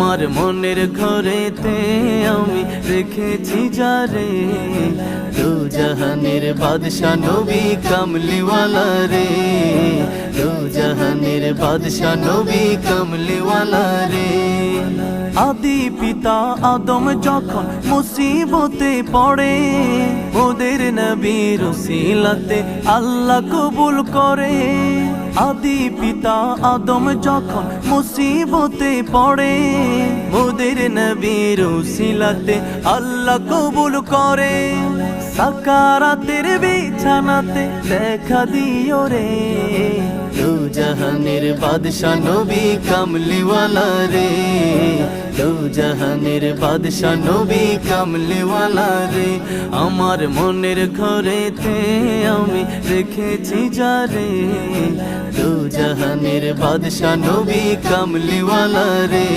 আমার মনের ঘরেতে আমি রেখেছি যারে, দু জাহানের বাদশা নবী কামলিওয়ালা রে, দু জাহানের বাদশা নবী কামলিওয়ালা রে। আদি পিতা আদম যখন মুসিবতে পড়ে, ওদের নবীর উসিলাতে আল্লাহ কবুল করে। আদি পিতা আদম যখন মুসিবতে পড়ে, ওদের নবীর উসিলাতে আল্লাহ কবুল করে। সাকারাতের বিছানাতে দেখা দিও রে, দু জাহানের বাদশা নবী কামলিওয়ালা রে, দু জাহানের বাদশা নবী কামলিওয়ালা রে। আমার মনের ঘরেতে আমি রেখেছি যারে, দু জাহানের বাদশা নবী কামলিওয়ালা রে।